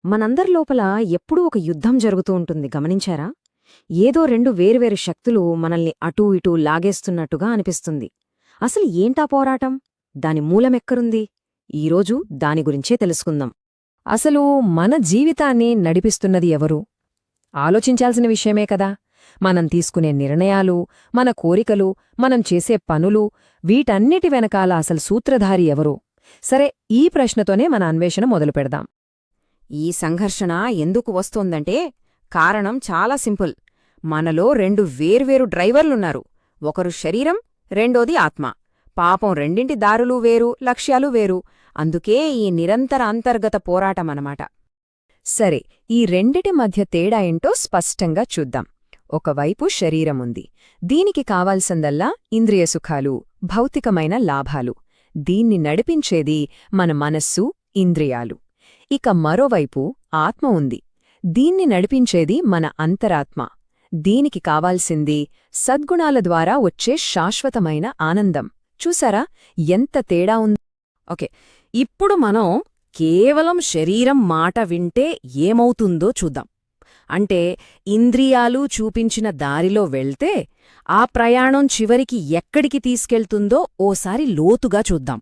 మనందరి లోపల ఎప్పుడూ ఒక యుద్ధం జరుగుతూ ఉంటుంది గమనించారా? ఏదో రెండు వేర్వేరు శక్తులు మనల్ని అటూ ఇటూ లాగేస్తున్నట్టుగా అనిపిస్తుంది. అసలు ఏంటా పోరాటం? దాని మూలమెక్కరుంది? ఈరోజు దాని గురించే తెలుసుకుందాం. అసలు మన జీవితాన్ని నడిపిస్తున్నది ఎవరు? ఆలోచించాల్సిన విషయమే కదా. మనం తీసుకునే నిర్ణయాలు, మన కోరికలు, మనం చేసే పనులు, వీటన్నిటి వెనకాల అసలు సూత్రధారి ఎవరు? సరే, ఈ ప్రశ్నతోనే మన అన్వేషణ మొదలుపెడదాం. ఈ సంఘర్షణ ఎందుకు వస్తోందంటే కారణం చాలా సింపుల్. మనలో రెండు వేర్వేరు డ్రైవర్లున్నారు. ఒకరు శరీరం, రెండోది ఆత్మ. పాపం రెండింటి దారులు వేరు, లక్ష్యాలు వేరు. అందుకే ఈ నిరంతర అంతర్గత పోరాటమనమాట. సరే, ఈ రెండిటి మధ్య తేడా ఏంటో స్పష్టంగా చూద్దాం. ఒకవైపు శరీరముంది. దీనికి కావాల్సిందల్లా ఇంద్రియ సుఖాలు, భౌతికమైన లాభాలు. దీన్ని నడిపించేది మన మనస్సు, ఇంద్రియాలు. ఇక మరోవైపు ఆత్మ ఉంది. దీన్ని నడిపించేది మన అంతరాత్మ. దీనికి కావాల్సింది సద్గుణాల ద్వారా వచ్చే శాశ్వతమైన ఆనందం. చూసారా ఎంత తేడా ఉంది? ఓకే, ఇప్పుడు మనం కేవలం శరీరం మాట వింటే ఏమవుతుందో చూద్దాం. అంటే ఇంద్రియాలు చూపించిన దారిలో వెళ్తే ఆ ప్రయాణం చివరికి ఎక్కడికి తీసుకెళ్తుందో ఓసారి లోతుగా చూద్దాం.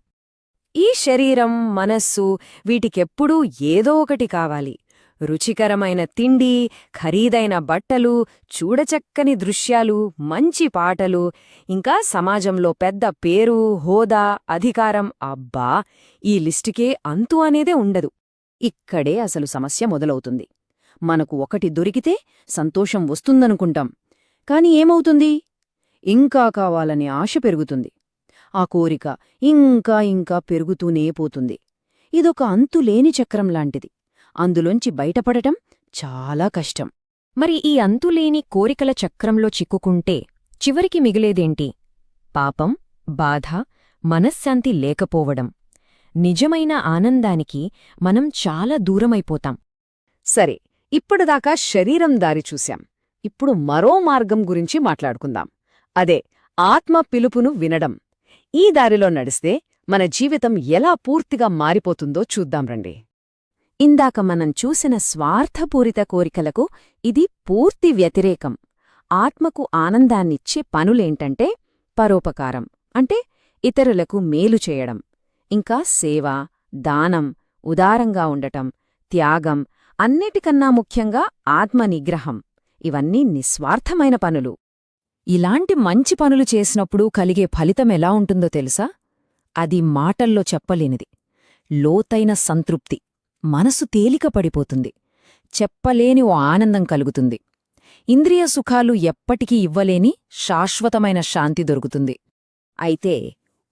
ఈ శరీరం, మనస్సు వీటికెప్పుడూ ఏదో ఒకటి కావాలి. రుచికరమైన తిండి, ఖరీదైన బట్టలు, చూడచక్కని దృశ్యాలు, మంచి పాటలు, ఇంకా సమాజంలో పెద్ద పేరు, హోదా, అధికారం. అబ్బా, ఈ లిస్టుకే అంతు అనేదే ఉండదు. ఇక్కడే అసలు సమస్య మొదలవుతుంది. మనకు ఒకటి దొరికితే సంతోషం వస్తుందనుకుంటాం. కాని ఏమవుతుంది? ఇంకా కావాలని ఆశ పెరుగుతుంది. ఆ కోరిక ఇంకా ఇంకా పెరుగుతూనే పోతుంది. ఇదొక అంతులేని చక్రంలాంటిది. అందులోంచి బయటపడటం చాలా కష్టం. మరి ఈ అంతులేని కోరికల చక్రంలో చిక్కుకుంటే చివరికి మిగిలేదేంటి? పాపం, బాధ, మనశ్శాంతి లేకపోవడం. నిజమైన ఆనందానికి మనం చాలా దూరమైపోతాం. సరే, ఇప్పటిదాకా శరీరం దారి చూశాం. ఇప్పుడు మరో మార్గం గురించి మాట్లాడుకుందాం. అదే ఆత్మ పిలుపును వినడం. ఈ దారిలో నడిస్తే మన జీవితం ఎలా పూర్తిగా మారిపోతుందో చూద్దాం రండి. ఇందాక మనం చూసిన స్వార్థపూరిత కోరికలకు ఇది పూర్తి వ్యతిరేకం. ఆత్మకు ఆనందాన్నిచ్చే పనులేంటంటే పరోపకారం, అంటే ఇతరులకు మేలు చేయడం, ఇంకా సేవ, దానం, ఉదారంగా ఉండటం, త్యాగం, అన్నిటికన్నా ముఖ్యంగా ఆత్మనిగ్రహం. ఇవన్నీ నిస్వార్థమైన పనులు. ఇలాంటి మంచి పనులు చేసినప్పుడు కలిగే ఫలితమెలా ఉంటుందో తెలుసా? అది మాటల్లో చెప్పలేనిది. లోతైన సంతృప్తి. మనసు తేలిక పడిపోతుంది. చెప్పలేని ఓ ఆనందం కలుగుతుంది. ఇంద్రియ సుఖాలు ఎప్పటికీ ఇవ్వలేని శాశ్వతమైన శాంతి దొరుకుతుంది. అయితే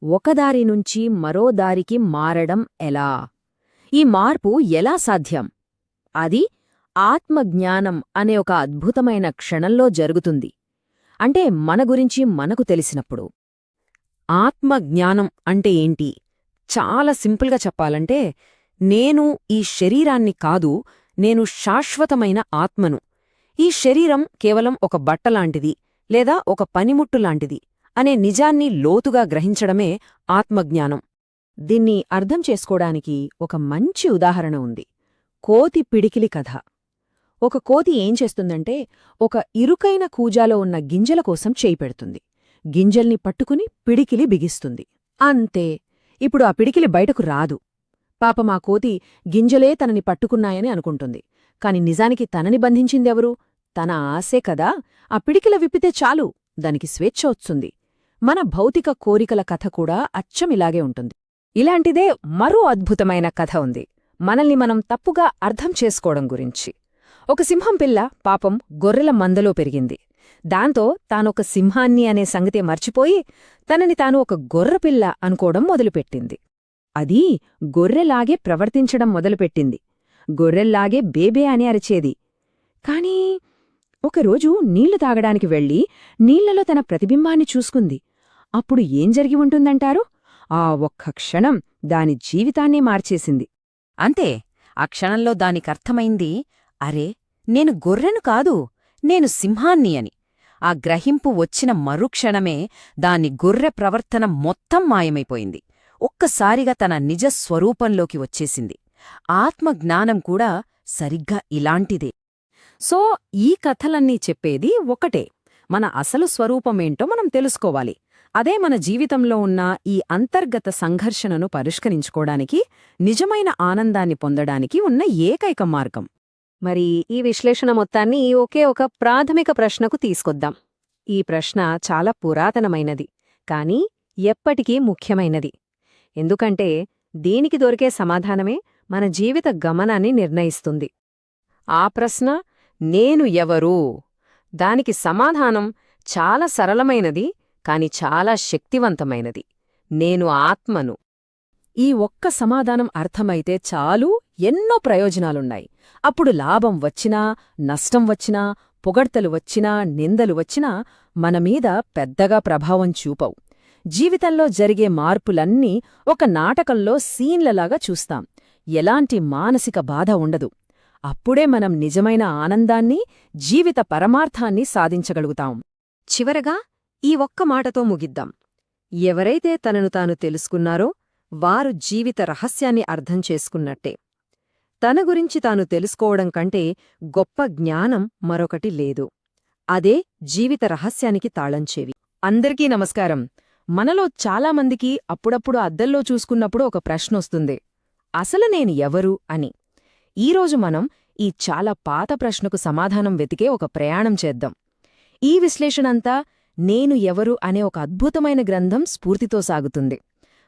ఒకదారి నుంచి మరో దారికి మారడం ఎలా? ఈ మార్పు ఎలా సాధ్యం? అది ఆత్మజ్ఞానం అనే ఒక అద్భుతమైన క్షణంలో జరుగుతుంది. అంటే మన గురించి మనకు తెలిసినప్పుడు. ఆత్మజ్ఞానం అంటే ఏంటి? చాలా సింపుల్గా చెప్పాలంటే, నేను ఈ శరీరాన్ని కాదు, నేను శాశ్వతమైన ఆత్మను. ఈ శరీరం కేవలం ఒక బట్టలాంటిది లేదా ఒక పనిముట్టులాంటిది అనే నిజాన్ని లోతుగా గ్రహించడమే ఆత్మజ్ఞానం. దీన్ని అర్థం చేసుకోడానికి ఒక మంచి ఉదాహరణ ఉంది. కోతి పిడికిలి కథ. ఒక కోతి ఏం చేస్తుందంటే, ఒక ఇరుకైన కూజాలో ఉన్న గింజల కోసం చేయి పెడుతుంది. గింజల్ని పట్టుకుని పిడికిలి బిగిస్తుంది. అంతే, ఇప్పుడు ఆ పిడికిలి బయటకు రాదు. పాపం ఆ కోతి గింజలే తనని పట్టుకున్నాయని అనుకుంటుంది. కాని నిజానికి తనని బంధించిందెవరు? తన ఆశే కదా. ఆ పిడికిల విప్పితే చాలు, దానికి స్వేచ్ఛ వస్తుంది. మన భౌతిక కోరికల కథ కూడా అచ్చమిలాగే ఉంటుంది. ఇలాంటిదే మరో అద్భుతమైన కథ ఉంది, మనల్ని మనం తప్పుగా అర్థం చేసుకోవడం గురించి. ఒక సింహం పిల్ల పాపం గొర్రెల మందలో పెరిగింది. దాంతో తానొక సింహాన్ని అనే సంగతే మర్చిపోయి తనని తాను ఒక గొర్రెపిల్ల అనుకోవడం మొదలుపెట్టింది. అది గొర్రెలాగే ప్రవర్తించడం మొదలుపెట్టింది. గొర్రెల్లాగే బేబే అని అరిచేది. కాని ఒకరోజు నీళ్లు తాగడానికి వెళ్లి నీళ్లలో తన ప్రతిబింబాన్ని చూసుకుంది. అప్పుడు ఏం జరిగి ఉంటుందంటారు? ఆ ఒక్క క్షణం దాని జీవితాన్నే మార్చేసింది. అంతే, ఆ క్షణంలో దానికర్థమైంది, అరే, నేను గొర్రెను కాదు, నేను సింహాన్ని అని. ఆ గ్రహింపు వచ్చిన మరుక్షణమే దాని గొర్రె ప్రవర్తన మొత్తం మాయమైపోయింది. ఒక్కసారిగా తన నిజస్వరూపంలోకి వచ్చేసింది. ఆత్మజ్ఞానం కూడా సరిగ్గా ఇలాంటిదే. సో ఈ కథలన్నీ చెప్పేది ఒకటే, మన అసలు స్వరూపమేంటో మనం తెలుసుకోవాలి. అదే మన జీవితంలో ఉన్న ఈ అంతర్గత సంఘర్షణను పరిష్కరించుకోవడానికి, నిజమైన ఆనందాన్ని పొందడానికి ఉన్న ఏకైక మార్గం. మరి ఈ విశ్లేషణ మొత్తాన్ని ఒకే ఒక ప్రాథమిక ప్రశ్నకు తీసుకొద్దాం. ఈ ప్రశ్న చాలా పురాతనమైనది, కానీ ఎప్పటికీ ముఖ్యమైనది. ఎందుకంటే దీనికి దొరికే సమాధానమే మన జీవిత గమనాన్ని నిర్ణయిస్తుంది. ఆ ప్రశ్న నేను ఎవరు? దానికి సమాధానం చాలా సరళమైనది, కాని చాలా శక్తివంతమైనది. నేను ఆత్మను. ఈ ఒక్క సమాధానం అర్థమైతే చాలు, ఎన్నో ప్రయోజనాలున్నాయి. అప్పుడు లాభం వచ్చినా, నష్టం వచ్చినా, పొగడ్తలు వచ్చినా, నిందలు వచ్చినా మనమీద పెద్దగా ప్రభావం చూపవు. జీవితంలో జరిగే మార్పులన్నీ ఒక నాటకంలో సీన్లలాగా చూస్తాం. ఎలాంటి మానసిక బాధ ఉండదు. అప్పుడే మనం నిజమైన ఆనందాన్ని, జీవిత పరమార్థాన్ని సాధించగలుగుతాం. చివరగా ఈ ఒక్క మాటతో ముగిద్దాం. ఎవరైతే తనను తాను తెలుసుకున్నారో వారు జీవిత రహస్యాన్ని అర్థం చేసుకున్నట్టే. తన గురించి తాను తెలుసుకోవడం కంటే గొప్ప జ్ఞానం మరొకటి లేదు. అదే జీవిత రహస్యానికి తాళంచేవి. అందరికీ నమస్కారం. మనలో చాలామందికి అప్పుడప్పుడు అద్దంలో చూసుకున్నప్పుడు ఒక ప్రశ్నొస్తుంది, అసలు నేను ఎవరు అని. ఈరోజు మనం ఈ చాలా పాత ప్రశ్నకు సమాధానం వెతికే ఒక ప్రయాణం చేద్దాం. ఈ విశ్లేషణంతా నేను ఎవరు అనే ఒక అద్భుతమైన గ్రంథం స్ఫూర్తితో సాగుతుంది.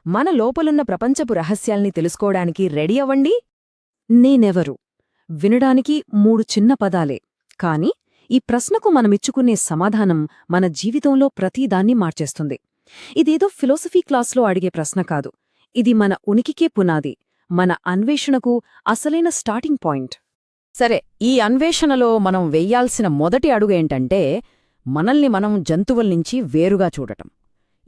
మన లోపలున్న ప్రపంచపు రహస్యాల్ని తెలుసుకోవడానికి రెడీ అవ్వండి. నేనెవరు వినడానికి 3 చిన్న పదాలే, కాని ఈ ప్రశ్నకు మనమిచ్చుకునే సమాధానం మన జీవితంలో ప్రతిదాన్ని మార్చేస్తుంది. ఇదేదో ఫిలాసఫీ క్లాస్లో అడిగే ప్రశ్న కాదు. ఇది మన ఉనికికే పునాది, మన అన్వేషణకు అసలైన స్టార్టింగ్ పాయింట్. సరే, ఈ అన్వేషణలో మనం వెయ్యాల్సిన మొదటి అడుగేంటంటే, మనల్ని మనం జంతువుల్నించి వేరుగా చూడటం.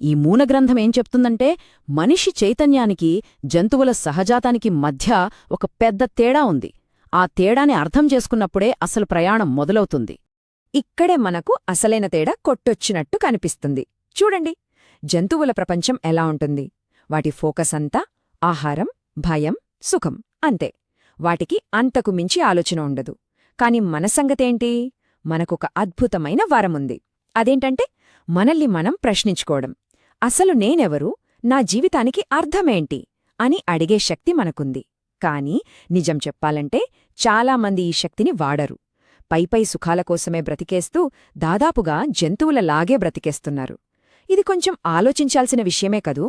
ఈ మూలగ్రంథం ఏం చెప్తుందంటే, మనిషి చైతన్యానికి, జంతువుల సహజాతానికి మధ్య ఒక పెద్ద తేడా ఉంది. ఆ తేడాని అర్థం చేసుకున్నప్పుడే అసలు ప్రయాణం మొదలవుతుంది. ఇక్కడే మనకు అసలైన తేడా కొట్టొచ్చినట్టు కనిపిస్తుంది. చూడండి, జంతువుల ప్రపంచం ఎలా ఉంటుంది? వాటి ఫోకస్ అంతా ఆహారం, భయం, సుఖం అంతే. వాటికి అంతకు మించి ఆలోచన ఉండదు. కాని మన సంగతేంటి? మనకొక అద్భుతమైన వరముంది. అదేంటంటే మనల్ని మనం ప్రశ్నించుకోవడం. అసలు నేనెవరు? నా జీవితానికి అర్థమేంటి? అని అడిగే శక్తి మనకుంది. కాని నిజం చెప్పాలంటే చాలామంది ఈ శక్తిని వాడరు. పైపై సుఖాల కోసమే బ్రతికేస్తూ దాదాపుగా జంతువులలాగే బ్రతికేస్తున్నారు. ఇది కొంచెం ఆలోచించాల్సిన విషయమే కదూ?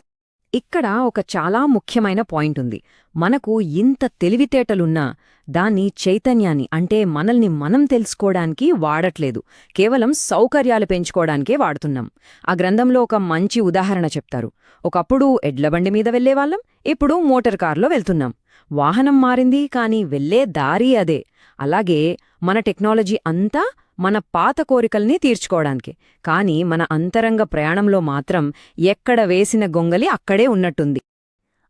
ఇక్కడ ఒక చాలా ముఖ్యమైన పాయింట్ ఉంది. మనకు ఇంత తెలివితేటలున్నా దాన్ని చైతన్యాన్ని, అంటే మనల్ని మనం తెలుసుకోవడానికి వాడట్లేదు. కేవలం సౌకర్యాలు పెంచుకోవడానికే వాడుతున్నాం. ఆ గ్రంథంలో ఒక మంచి ఉదాహరణ చెప్తారు. ఒకప్పుడు ఎడ్లబండి మీద వెళ్లేవాళ్లం, ఇప్పుడు మోటార్ కారులో వెళ్తున్నాం. వాహనం మారింది, కానీ వెళ్లే దారి అదే. అలాగే మన టెక్నాలజీ అంతా మన పాత కోరికల్ని తీర్చుకోవడానికే. కాని మన అంతరంగ ప్రయాణంలో మాత్రం ఎక్కడ వేసిన గొంగలి అక్కడే ఉన్నట్టుంది.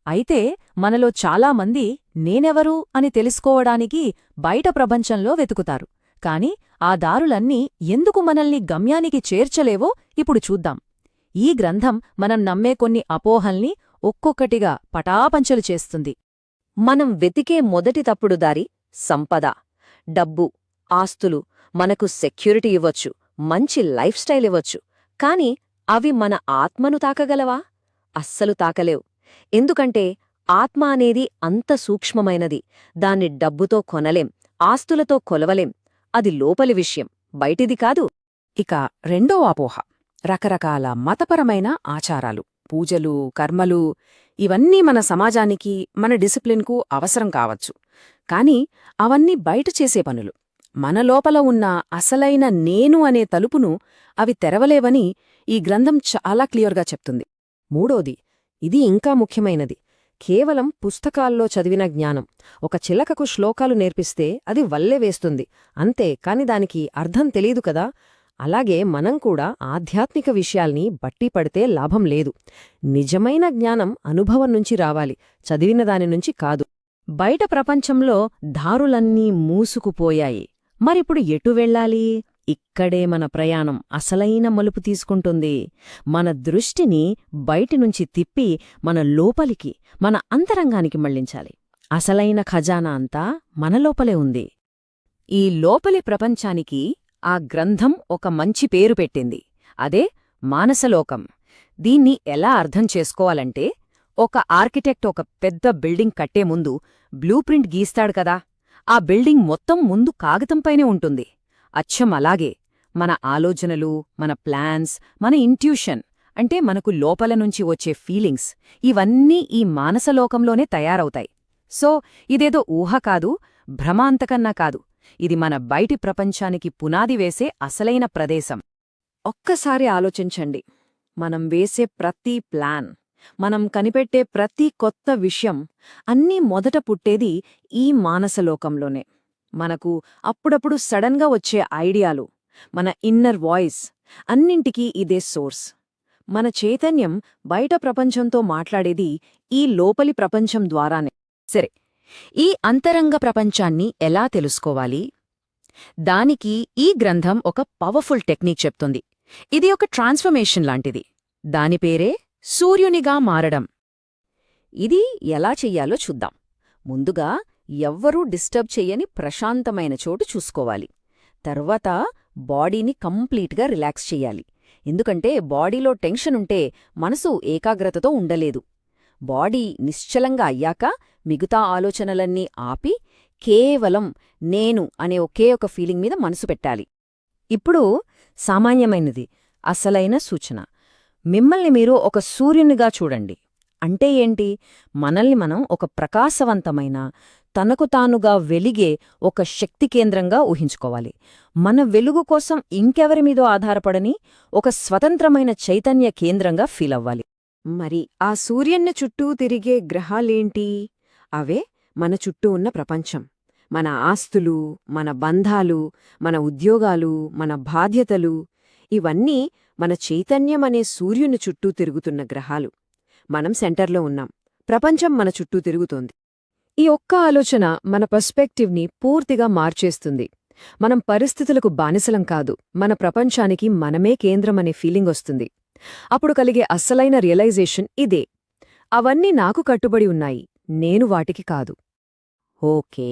అయితే మనలో చాలామంది నేనెవరు అని తెలుసుకోవడానికి బయట ప్రపంచంలో వెతుకుతారు. కాని ఆ దారులన్నీ ఎందుకు మనల్ని గమ్యానికి చేర్చలేవో ఇప్పుడు చూద్దాం. ఈ గ్రంథం మనం నమ్మే కొన్ని అపోహల్ని ఒక్కొక్కటిగా పటాపంచలు చేస్తుంది. మనం వెతికే మొదటి తప్పుడు దారి సంపద, డబ్బు, ఆస్తులు మనకు సెక్యూరిటీ ఇవ్వచ్చు, మంచి లైఫ్ స్టైల్ ఇవ్వచ్చు. కాని అవి మన ఆత్మను తాకగలవా? అస్సలు తాకలేవు. ఎందుకంటే ఆత్మ అనేది అంత సూక్ష్మమైనది. దాన్ని డబ్బుతో కొనలేం, ఆస్తులతో కొలవలేం. అది లోపలి విషయం, బయటిది కాదు. ఇక రెండో అపోహ, రకరకాల మతపరమైన ఆచారాలు, పూజలు, కర్మలు ఇవన్నీ మన సమాజానికి, మన డిసిప్లిన్కు అవసరం కావచ్చు. కాని అవన్నీ బయట చేసే పనులు. మన లోపల ఉన్న అసలైన నేను అనే తలుపును అవి తెరవలేవని ఈ గ్రంథం చాలా క్లియర్గా చెప్తుంది. మూడోది, ఇది ఇంకా ముఖ్యమైనది, కేవలం పుస్తకాల్లో చదివిన జ్ఞానం. ఒక చిలకకు శ్లోకాలు నేర్పిస్తే అది వల్లే వేస్తుంది అంతే, కాని దానికి అర్థం తెలీదు కదా. అలాగే మనం కూడా ఆధ్యాత్మిక విషయాల్ని బట్టి పడితే లాభం లేదు. నిజమైన జ్ఞానం అనుభవం నుంచి రావాలి, చదివిన దాని నుంచి కాదు. బయట ప్రపంచంలో దారులన్నీ మూసుకుపోయాయి. మరిప్పుడు ఎటు వెళ్ళాలి? ఇక్కడే మన ప్రయాణం అసలైన మలుపు తీసుకుంటుంది. మన దృష్టిని బయటినుంచి తిప్పి మన లోపలికి, మన అంతరంగానికి మళ్లించాలి. అసలైన ఖజానా అంతా మన లోపలే ఉంది. ఈ లోపలి ప్రపంచానికి ఆ గ్రంథం ఒక మంచి పేరు పెట్టింది. అదే మానసలోకం. దీన్ని ఎలా అర్థం చేసుకోవాలంటే, ఒక ఆర్కిటెక్ట్ ఒక పెద్ద బిల్డింగ్ కట్టే ముందు బ్లూప్రింట్ గీస్తాడు కదా, ఆ బిల్డింగ్ మొత్తం ముందు కాగితంపైనే ఉంటుంది. అచ్చం అలాగే మన ఆలోచనలు, మన ప్లాన్స్, మన ఇంట్యూషన్ అంటే మనకు లోపల నుంచి వచ్చే ఫీలింగ్స్ ఇవన్నీ ఈ మానసలోకంలోనే తయారవుతాయి. సో ఇదేదో ఊహ కాదు, భ్రమాంతకన్నా కాదు. ఇది మన బయటి ప్రపంచానికి పునాది వేసే అసలైన ప్రదేశం. ఒక్కసారి ఆలోచించండి. మనం వేసే ప్రతి ప్లాన్, మనం కనిపెట్టే ప్రతి కొత్త విషయం అన్నీ మొదట పుట్టేది ఈ మానసలోకంలోనే. మనకు అప్పుడప్పుడు సడన్గా వచ్చే ఐడియాలు, మన ఇన్నర్ వాయిస్ అన్నింటికీ ఇదే సోర్స్. మన చైతన్యం బయట ప్రపంచంతో మాట్లాడేది ఈ లోపలి ప్రపంచం ద్వారానే. సరే, ఈ అంతరంగ ప్రపంచాన్ని ఎలా తెలుసుకోవాలి? దానికి ఈ గ్రంథం ఒక పవర్ఫుల్ టెక్నిక్ చెప్తుంది. ఇది ఒక ట్రాన్స్ఫర్మేషన్ లాంటిది. దాని పేరే సూర్యునిగా మారడం. ఇది ఎలా చెయ్యాలో చూద్దాం. ముందుగా ఎవ్వరూ డిస్టర్బ్ చెయ్యని ప్రశాంతమైన చోటు చూసుకోవాలి. తర్వాత బాడీని కంప్లీట్గా రిలాక్స్ చెయ్యాలి. ఎందుకంటే బాడీలో టెన్షన్ ఉంటే మనసు ఏకాగ్రతతో ఉండలేదు. బాడీ నిశ్చలంగా అయ్యాక మిగతా ఆలోచనలన్నీ ఆపి కేవలం నేను అనే ఒకే ఒక ఫీలింగ్ మీద మనసు పెట్టాలి. ఇప్పుడు సామాన్యమైనది, అసలైన సూచన. మిమ్మల్ని మీరు ఒక సూర్యునిగా చూడండి. అంటే ఏంటి? మనల్ని మనం ఒక ప్రకాశవంతమైన, తనకు తానుగా వెలిగే ఒక శక్తి కేంద్రంగా ఊహించుకోవాలి. మన వెలుగు కోసం ఇంకెవరి మీదో ఆధారపడని ఒక స్వతంత్రమైన చైతన్య కేంద్రంగా ఫీలవ్వాలి. మరి ఆ సూర్యుని చుట్టూ తిరిగే గ్రహాలేంటి? అవే మన చుట్టూ ఉన్న ప్రపంచం. మన ఆస్తులు, మన బంధాలు, మన ఉద్యోగాలు, మన బాధ్యతలు ఇవన్నీ మన చైతన్యమనే సూర్యుని చుట్టూ తిరుగుతున్న గ్రహాలు. మనం సెంటర్లో ఉన్నాం, ప్రపంచం మన చుట్టూ తిరుగుతోంది. ఈ ఒక్క ఆలోచన మన పర్స్పెక్టివ్ని పూర్తిగా మార్చేస్తుంది. మనం పరిస్థితులకు బానిసలం కాదు, మన ప్రపంచానికి మనమే కేంద్రమనే ఫీలింగొస్తుంది. అప్పుడు కలిగే అస్సలైన రియలైజేషన్ ఇదే: అవన్నీ నాకు కట్టుబడి ఉన్నాయి, నేను వాటికి కాదు. ఓకే,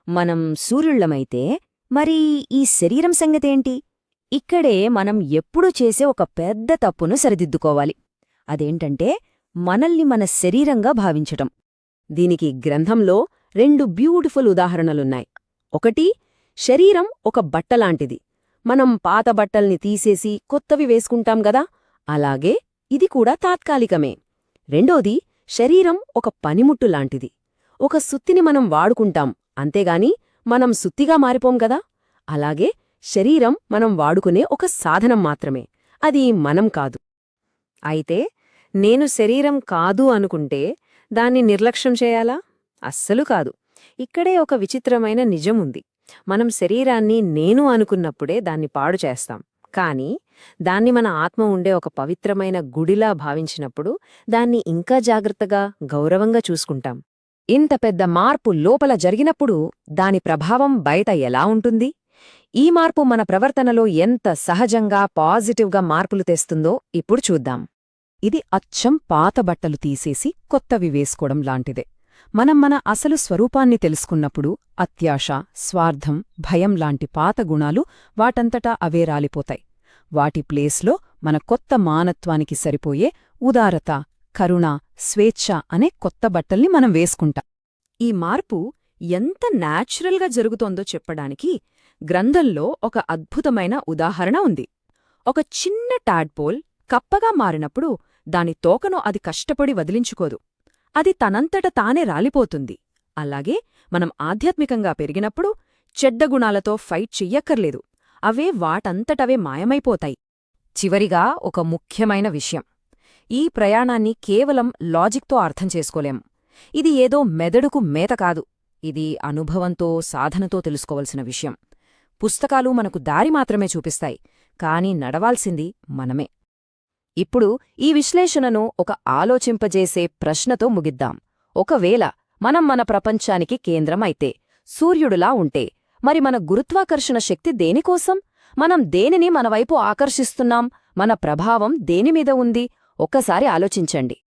మనం సూర్యుళ్లమైతే మరి ఈ శరీరం సంగతేంటి? ఇక్కడే మనం ఎప్పుడూ చేసే ఒక పెద్ద తప్పును సరిదిద్దుకోవాలి. అదేంటంటే మనల్ని మన శరీరంగా భావించటం. దీనికి గ్రంథంలో 2 బ్యూటిఫుల్ ఉదాహరణలున్నాయి. ఒకటి, శరీరం ఒక బట్టలాంటిది. మనం పాత బట్టల్ని తీసేసి కొత్తవి వేసుకుంటాం గదా, అలాగే ఇది కూడా తాత్కాలికమే. రెండోది, శరీరం ఒక పనిముట్టులాంటిది. ఒక సుత్తిని మనం వాడుకుంటాం, అంతేగాని మనం సుత్తిగా మారిపోం గదా. అలాగే శరీరం మనం వాడుకునే ఒక సాధనం మాత్రమే, అది మనం కాదు. అయితే నేను శరీరం కాదు అనుకుంటే దాన్ని నిర్లక్ష్యం చేయాలా? అస్సలు కాదు. ఇక్కడే ఒక విచిత్రమైన నిజముంది. మనం శరీరాన్ని నేను అనుకున్నప్పుడే దాన్ని పాడు చేస్తాం. కానీ దాన్ని మన ఆత్మ ఉండే ఒక పవిత్రమైన గుడిలా భావించినప్పుడు దాన్ని ఇంకా జాగ్రత్తగా, గౌరవంగా చూసుకుంటాం. ఇంత పెద్ద మార్పు లోపల జరిగినప్పుడు దాని ప్రభావం బయట ఎలా ఉంటుంది? ఈ మార్పు మన ప్రవర్తనలో ఎంత సహజంగా, పాజిటివ్గా మార్పులు తెస్తుందో ఇప్పుడు చూద్దాం. ఇది అచ్చం పాత బట్టలు తీసేసి కొత్తవి వేసుకోవడం లాంటిదే. మనం మన అసలు స్వరూపాన్ని తెలుసుకున్నప్పుడు అత్యాశ, స్వార్థం, భయం లాంటి పాత గుణాలు వాటంతటా అవే రాలిపోతాయి. వాటి ప్లేస్లో మన కొత్త మానత్వానికి సరిపోయే ఉదారత, కరుణ, స్వేచ్ఛ అనే కొత్త బట్టల్ని మనం వేసుకుంటాం. ఈ మార్పు ఎంత న్యాచురల్గా జరుగుతోందో చెప్పడానికి గ్రంథంలో ఒక అద్భుతమైన ఉదాహరణ ఉంది. ఒక చిన్న టాడ్పోల్ కప్పగా మారినప్పుడు దాని తోకను అది కష్టపడి వదిలించుకోదు. అది తనంతట తానే రాలిపోతుంది. అలాగే మనం ఆధ్యాత్మికంగా పెరిగినప్పుడు చెడ్డగుణాలతో ఫైట్ చెయ్యక్కర్లేదు, అవే వాటంతటవే మాయమైపోతాయి. చివరిగా ఒక ముఖ్యమైన విషయం. ఈ ప్రయాణాన్ని కేవలం లాజిక్తో అర్థం చేసుకోలేం. ఇది ఏదో మెదడుకు మేత కాదు. ఇది అనుభవంతో, సాధనతో తెలుసుకోవలసిన విషయం. పుస్తకాలు మనకు దారి మాత్రమే చూపిస్తాయి, కాని నడవాల్సింది మనమే. ఇప్పుడు ఈ విశ్లేషణను ఒక ఆలోచింపజేసే ప్రశ్నతో ముగిద్దాం. ఒకవేళ మనం మన ప్రపంచానికి కేంద్రం అయితే, సూర్యుడులా ఉంటే, మరి మన గురుత్వాకర్షణ శక్తి దేనికోసం? మనం దేనిని మనవైపు ఆకర్షిస్తున్నాం? మన ప్రభావం దేనిమీద ఉంది? ఒక్కసారి ఆలోచించండి.